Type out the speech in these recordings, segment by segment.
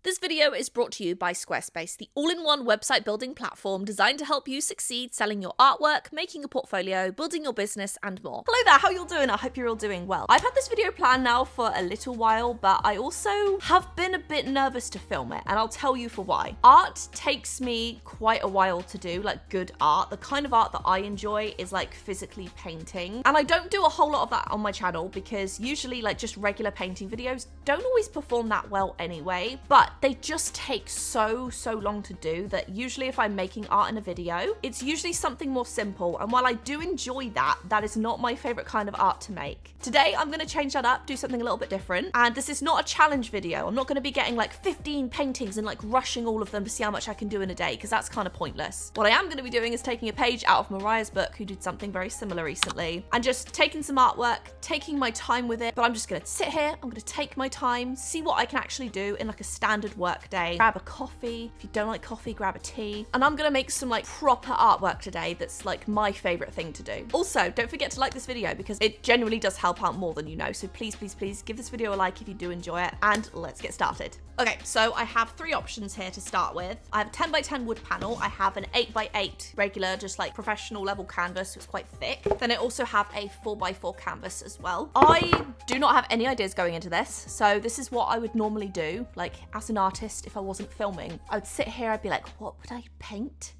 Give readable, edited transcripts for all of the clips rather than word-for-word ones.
This video is brought to you by Squarespace, the all-in-one website building platform designed to help you succeed selling your artwork, making a portfolio, building your business, and more. Hello there, how you all doing? I hope you're all doing well. I've had this video planned now for a little while, but I also have been a bit nervous to film it, and I'll tell you for why. Art takes me quite a while to do, like good art. The kind of art that I enjoy is like physically painting, and I don't do a whole lot of that on my channel because usually like just regular painting videos don't always perform that well anyway, but they just take so long to do that usually if I'm making art in a video, it's usually something more simple. And while I do enjoy that, that is not my favorite kind of art to make. Today, I'm going to change that up, do something a little bit different. And this is not a challenge video. I'm not going to be getting like 15 paintings and like rushing all of them to see how much I can do in a day, because that's kind of pointless. What I am going to be doing is taking a page out of Moriah's book, who did something very similar recently, and just taking some artwork, taking my time with it. But I'm just going to sit here, I'm going to take my time, see what I can actually do in like a standard work day. Grab a coffee. If you don't like coffee, grab a tea. And I'm gonna make some like proper artwork today that's like my favorite thing to do. Also, don't forget to like this video because it genuinely does help out more than you know. So please give this video a like if you do enjoy it, and let's get started. Okay, so I have three options here to start with. I have a 10 by 10 wood panel. I have an 8 by 8 regular, just like professional level canvas, so it's quite thick. Then I also have a 4 by 4 canvas as well. I do not have any ideas going into this, so this is what I would normally do. Like as an artist, if I wasn't filming, I would sit here, I'd be like, what would I paint?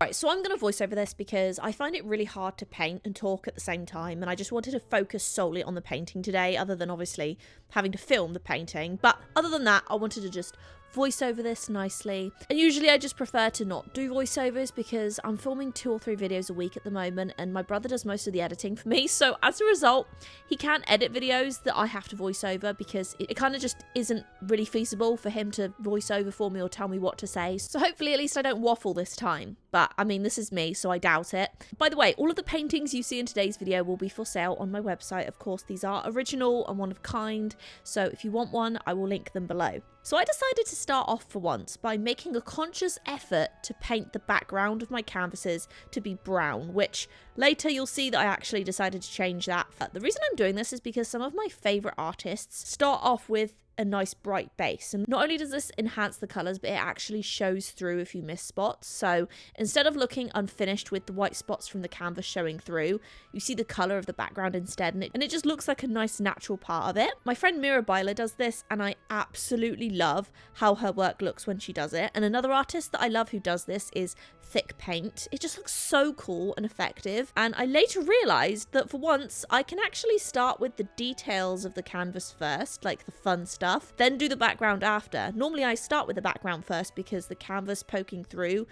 Right, so I'm going to voice over this because I find it really hard to paint and talk at the same time, and I just wanted to focus solely on the painting today, other than obviously having to film the painting. But other than that, I wanted to just voice over this nicely. And usually I just prefer to not do voiceovers because I'm filming 2 or 3 videos a week at the moment, and my brother does most of the editing for me. So as a result, he can't edit videos that I have to voice over because it kind of just isn't really feasible for him to voice over for me or tell me what to say. So hopefully at least I don't waffle this time. But I mean, this is me, so I doubt it. By the way, all of the paintings you see in today's video will be for sale on my website. Of course, these are original and one of a kind. So if you want one, I will link them below. So I decided to start off for once by making a conscious effort to paint the background of my canvases to be brown, which later you'll see that I actually decided to change that. The reason I'm doing this is because some of my favourite artists start off with a nice bright base, and not only does this enhance the colours, but it actually shows through if you miss spots. So instead of looking unfinished with the white spots from the canvas showing through, you see the colour of the background instead, and it just looks like a nice natural part of it. My friend Moriah does this, and I absolutely love how her work looks when she does it. And another artist that I love who does this is Thick Paint. It just looks so cool and effective, and I later realised that for once I can actually start with the details of the canvas first, like the fun stuff, then do the background after. Normally I start with the background first because the canvas poking through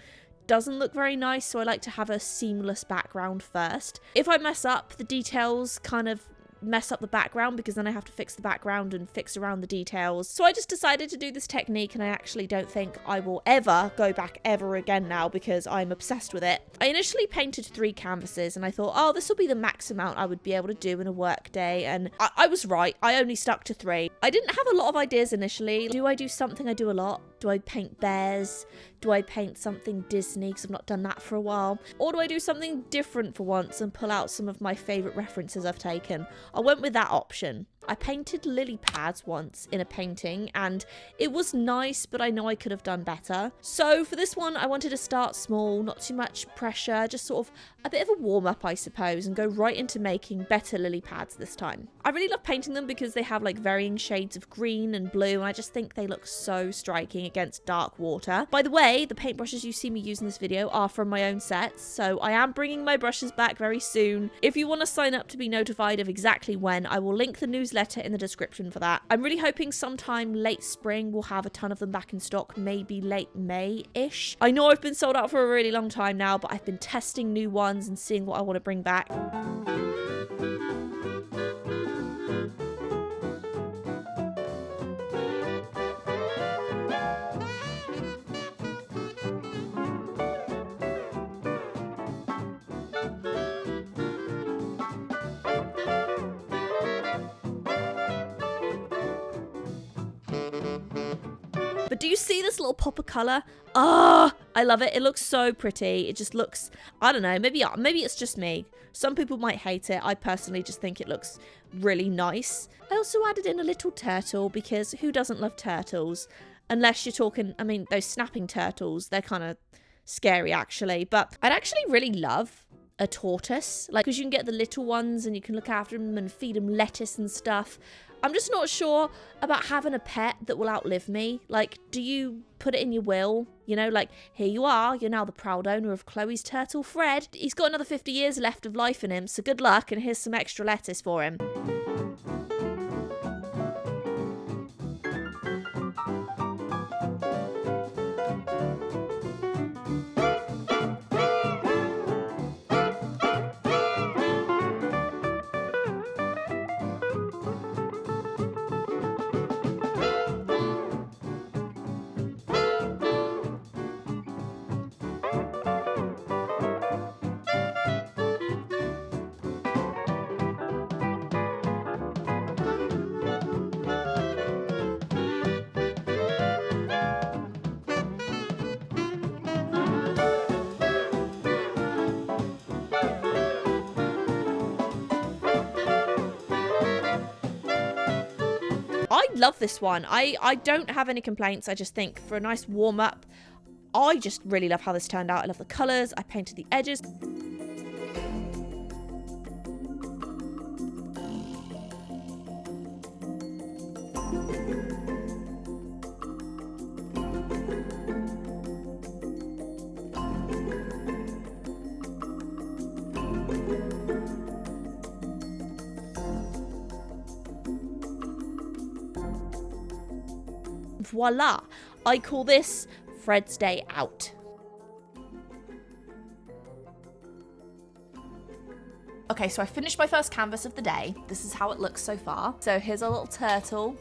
doesn't look very nice, so I like to have a seamless background first. If I mess up, the details kind of mess up the background because then I have to fix the background and fix around the details. So I just decided to do this technique, and I actually don't think I will ever go back ever again now because I'm obsessed with it. I initially painted 3 canvases and I thought, oh, this will be the max amount I would be able to do in a work day, and I was right. I only stuck to 3. I didn't have a lot of ideas initially. Do I do something I do a lot? Do I paint bears? Do I paint something Disney because I've not done that for a while? Or do I do something different for once and pull out some of my favourite references I've taken? I went with that option. I painted lily pads once in a painting and it was nice, but I know I could have done better. So for this one, I wanted to start small, not too much pressure, just sort of a bit of a warm up, I suppose, and go right into making better lily pads this time. I really love painting them because they have like varying shades of green and blue, and I just think they look so striking against dark water. By the way, the paintbrushes you see me use in this video are from my own sets, so I am bringing my brushes back very soon. If you want to sign up to be notified of exactly when, I will link the newsletter in the description for that. I'm really hoping sometime late spring we'll have a ton of them back in stock, maybe late May-ish. I know I've been sold out for a really long time now, but I've been testing new ones and seeing what I want to bring back. But do you see this little pop of colour? Ah, I love it. It looks so pretty. It just looks, I don't know, maybe it's just me. Some people might hate it. I personally just think it looks really nice. I also added in a little turtle because who doesn't love turtles? Unless you're talking, I mean, those snapping turtles, they're kind of scary actually. But I'd actually really love a tortoise, like, because you can get the little ones and you can look after them and feed them lettuce and stuff. I'm just not sure about having a pet that will outlive me. Like, do you put it in your will? You know, like, here you are, you're now the proud owner of Chloe's turtle, Fred. He's got another 50 years left of life in him, so good luck, and here's some extra lettuce for him. I love this one. I don't have any complaints. I just think for a nice warm up, I just really love how this turned out. I love the colours. I painted the edges. Voila! I call this Fred's Day Out. Okay, so I finished my first canvas of the day. This is how it looks so far. So here's a little turtle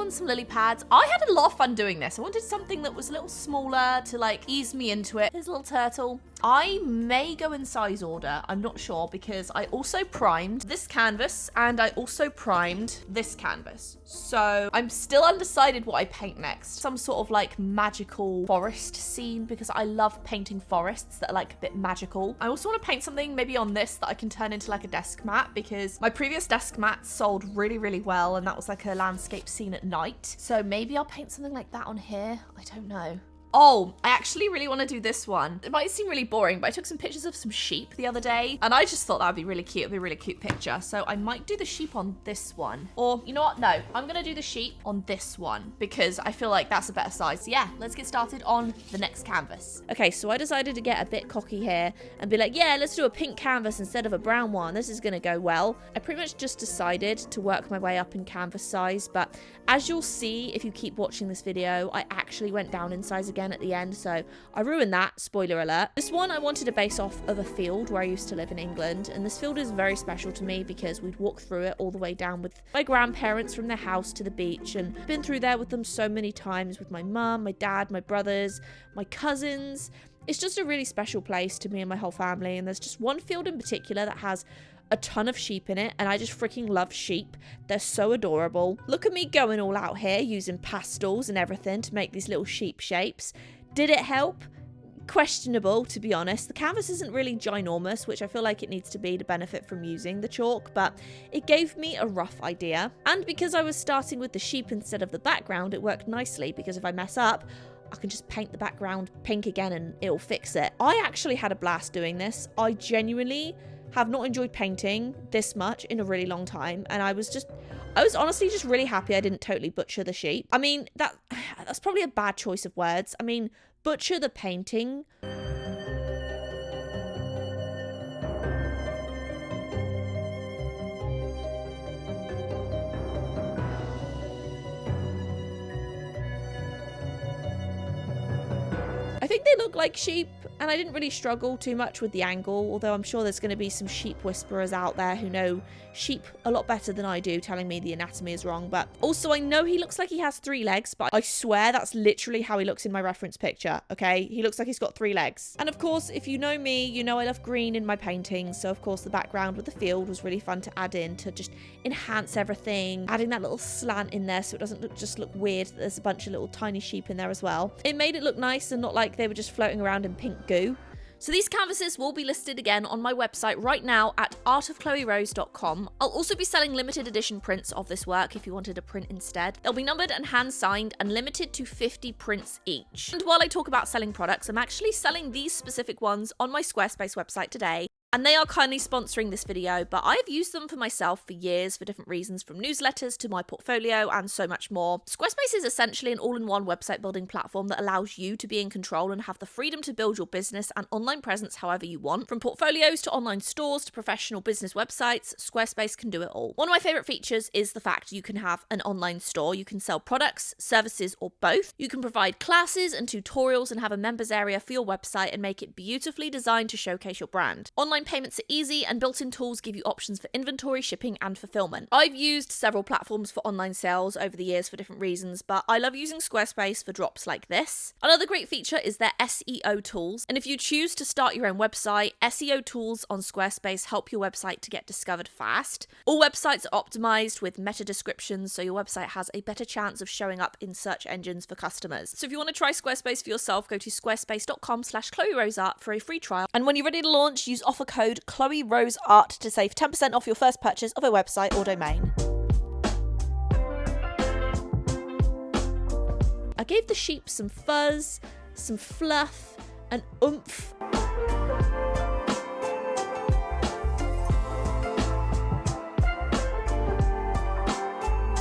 and some lily pads. I had a lot of fun doing this. I wanted something that was a little smaller to like ease me into it. Here's a little turtle. I may go in size order, I'm not sure, because I also primed this canvas and I also primed this canvas. So I'm still undecided what I paint next. Some sort of like magical forest scene, because I love painting forests that are like a bit magical. I also want to paint something maybe on this that I can turn into like a desk mat, because my previous desk mat sold really, really well, and that was like a landscape scene at night. So maybe I'll paint something like that on here. I don't know. Oh, I actually really want to do this one. It might seem really boring, but I took some pictures of some sheep the other day, and I just thought that would be really cute. It'd be a really cute picture. So I might do the sheep on this one. Or, you know what? No, I'm going to do the sheep on this one, because I feel like that's a better size. So yeah, let's get started on the next canvas. Okay, so I decided to get a bit cocky here and be like, yeah, let's do a pink canvas instead of a brown one. This is going to go well. I pretty much just decided to work my way up in canvas size, but as you'll see, if you keep watching this video, I actually went down in size again at the end, so I ruined that, spoiler alert. This one I wanted to base off of a field where I used to live in England, and this field is very special to me because we'd walk through it all the way down with my grandparents from their house to the beach, and been through there with them so many times with my mum, my dad, my brothers, my cousins. It's just a really special place to me and my whole family, and there's just one field in particular that has a ton of sheep in it, and I just freaking love sheep. They're so adorable. Look at me going all out here using pastels and everything to make these little sheep shapes. Did it help? Questionable, to be honest. The canvas isn't really ginormous, which I feel like it needs to be to benefit from using the chalk, but it gave me a rough idea. And because I was starting with the sheep instead of the background, it worked nicely, because if I mess up, I can just paint the background pink again and it'll fix it. I actually had a blast doing this. I genuinely have not enjoyed painting this much in a really long time, and I was honestly just really happy I didn't totally butcher the sheep. I mean, that's probably a bad choice of words. I mean, butcher the painting. I think they look like sheep, and I didn't really struggle too much with the angle, although I'm sure there's going to be some sheep whisperers out there who know sheep a lot better than I do, telling me the anatomy is wrong. But also, I know he looks like he has 3 legs, but I swear that's literally how he looks in my reference picture, okay? He looks like he's got 3 legs. And of course, if you know me, you know I love green in my paintings, so of course the background with the field was really fun to add in to just enhance everything, adding that little slant in there so it doesn't just look weird that there's a bunch of little tiny sheep in there as well. It made it look nice and not like they were just floating around in pink goo. So these canvases will be listed again on my website right now at artofchloerose.com. I'll also be selling limited edition prints of this work if you wanted a print instead. They'll be numbered and hand signed and limited to 50 prints each. And while I talk about selling products, I'm actually selling these specific ones on my Squarespace website today. And they are kindly sponsoring this video, but I've used them for myself for years for different reasons, from newsletters to my portfolio and so much more. Squarespace is essentially an all-in-one website building platform that allows you to be in control and have the freedom to build your business and online presence however you want. From portfolios to online stores to professional business websites, Squarespace can do it all. One of my favorite features is the fact you can have an online store. You can sell products, services, or both. You can provide classes and tutorials and have a members area for your website and make it beautifully designed to showcase your brand. Online payments are easy, and built-in tools give you options for inventory, shipping, and fulfillment. I've used several platforms for online sales over the years for different reasons, but I love using Squarespace for drops like this. Another great feature is their SEO tools, and if you choose to start your own website, SEO tools on Squarespace help your website to get discovered fast. All websites are optimized with meta descriptions, so your website has a better chance of showing up in search engines for customers. So if you want to try Squarespace for yourself, go to squarespace.com/ChloeRoseArt for a free trial, and when you're ready to launch, use offer code CHLOEROSEART to save 10% off your first purchase of a website or domain. I gave the sheep some fuzz, some fluff, and oomph.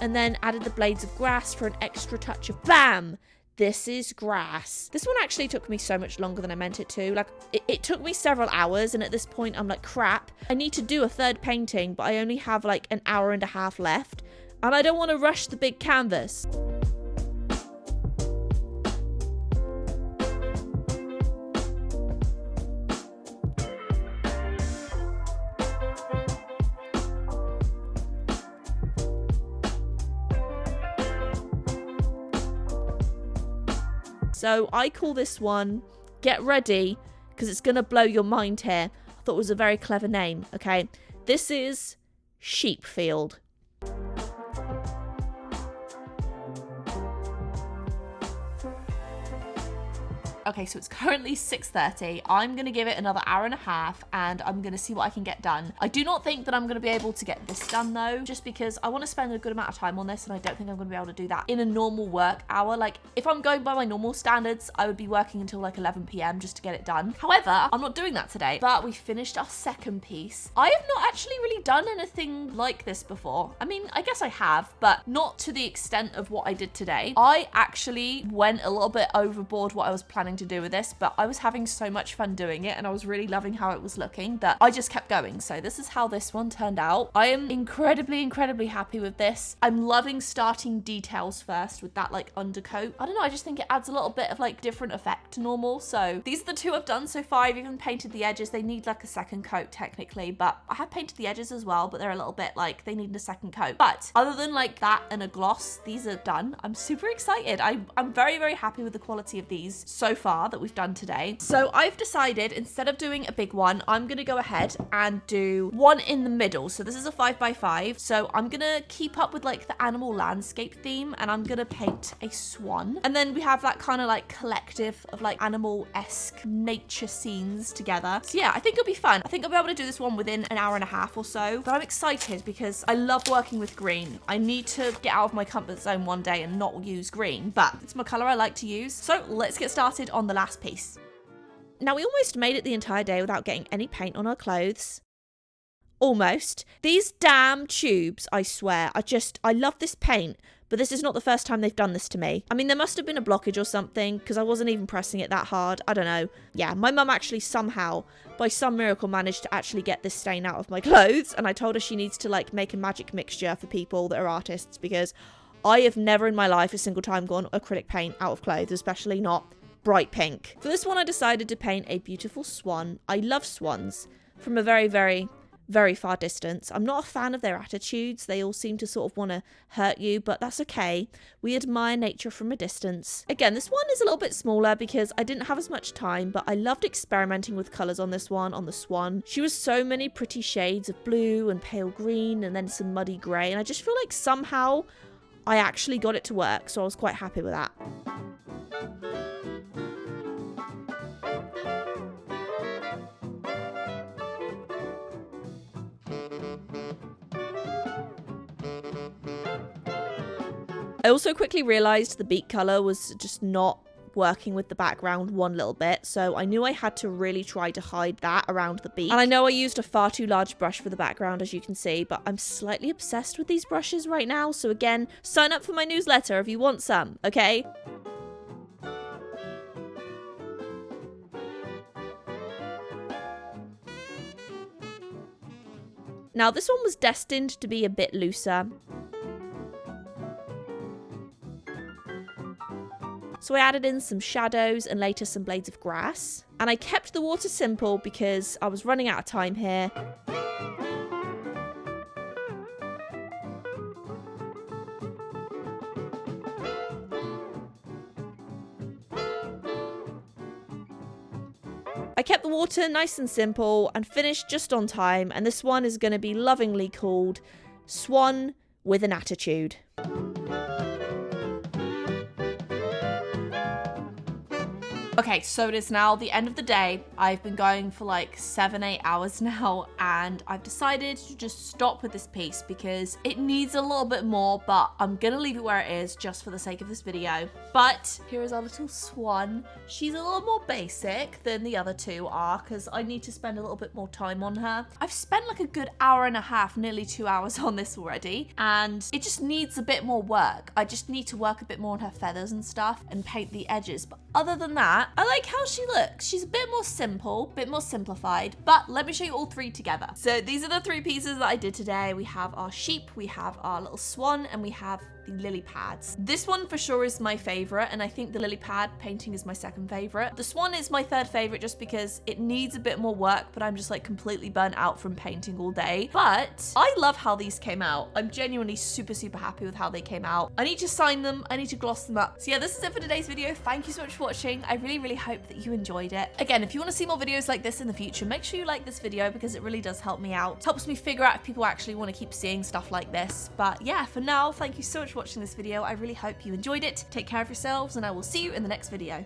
And then added the blades of grass for an extra touch of BAM! This is grass. This one actually took me so much longer than I meant it to. Like, it took me several hours, and at this point I'm like, crap, I need to do a third painting, but I only have like an hour and a half left, and I don't want to rush the big canvas. So I call this one Get Ready, because it's going to blow your mind here. I thought it was a very clever name, okay? This is Sheepfield. Okay, so it's currently 6:30. I'm going to give it another hour and a half, and I'm going to see what I can get done. I do not think that I'm going to be able to get this done, though, just because I want to spend a good amount of time on this, and I don't think I'm going to be able to do that in a normal work hour. Like, if I'm going by my normal standards, I would be working until like 11 p.m. just to get it done. However, I'm not doing that today, but we finished our second piece. I have not actually really done anything like this before. I mean, I guess I have, but not to the extent of what I did today. I actually went a little bit overboard what I was planning to do with this, but I was having so much fun doing it, and I was really loving how it was looking that I just kept going. So this is how this one turned out. I am incredibly happy with this. I'm loving starting details first with that like undercoat. I don't know, I just think it adds a little bit of like different effect to normal. So these are the two I've done so far. I've even painted the edges. They need like a second coat technically, but I have painted the edges as well, but they're a little bit like they need a second coat. But other than like that and a gloss, these are done. I'm super excited. I'm very happy with the quality of these so far that we've done today. So I've decided, instead of doing a big one, I'm gonna go ahead and do one in the middle. So this is a 5x5. So I'm gonna keep up with like the animal landscape theme, and I'm gonna paint a swan. And then we have that kind of like collective of like animal-esque nature scenes together. So yeah, I think it'll be fun. I think I'll be able to do this one within an hour and a half or so, but I'm excited because I love working with green. I need to get out of my comfort zone one day and not use green, but it's my color I like to use. So let's get started on the last piece. Now, we almost made it the entire day without getting any paint on our clothes. Almost. These damn tubes, I swear. I love this paint, but this is not the first time they've done this to me. I mean, there must have been a blockage or something, because I wasn't even pressing it that hard. I don't know. Yeah, my mum actually somehow, by some miracle, managed to actually get this stain out of my clothes, and I told her she needs to like make a magic mixture for people that are artists, because I have never in my life a single time gone acrylic paint out of clothes, especially not bright pink. For this one, I decided to paint a beautiful swan. I love swans from a very far distance. I'm not a fan of their attitudes. They all seem to sort of want to hurt you, but that's okay. We admire nature from a distance. Again, this one is a little bit smaller because I didn't have as much time, but I loved experimenting with colours on this one, on the swan. She was so many pretty shades of blue and pale green and then some muddy grey, and I just feel like somehow I actually got it to work, so I was quite happy with that. I also quickly realized the beak color was just not working with the background one little bit, so I knew I had to really try to hide that around the beak. And I know I used a far too large brush for the background, as you can see, but I'm slightly obsessed with these brushes right now, so again, sign up for my newsletter if you want some, okay? Now this one was destined to be a bit looser. So I added in some shadows and later some blades of grass. And I kept the water simple because I was running out of time here. I kept the water nice and simple and finished just on time, and this one is going to be lovingly called Swan with an Attitude. Okay, so it is now the end of the day. I've been going for like 7-8 hours now, and I've decided to just stop with this piece because it needs a little bit more, but I'm gonna leave it where it is just for the sake of this video. But here is our little swan. She's a little more basic than the other two are because I need to spend a little bit more time on her. I've spent like a good hour and a half, nearly 2 hours on this already, and it just needs a bit more work. I just need to work a bit more on her feathers and stuff and paint the edges, but other than that, I like how she looks. She's a bit more simple, bit more simplified, but let me show you all three together. So these are the three pieces that I did today. We have our sheep, we have our little swan, and we have the lily pads. This one for sure is my favorite, and I think the lily pad painting is my second favorite. The swan is my third favorite just because it needs a bit more work, but I'm just like completely burnt out from painting all day. But I love how these came out. I'm genuinely super happy with how they came out. I need to sign them, I need to gloss them up. So yeah, this is it for today's video. Thank you so much for watching. I really hope that you enjoyed it. Again, if you want to see more videos like this in the future, make sure you like this video because it really does help me out. It helps me figure out if people actually want to keep seeing stuff like this. But yeah, for now, thank you so much for watching this video. I really hope you enjoyed it. Take care of yourselves, and I will see you in the next video.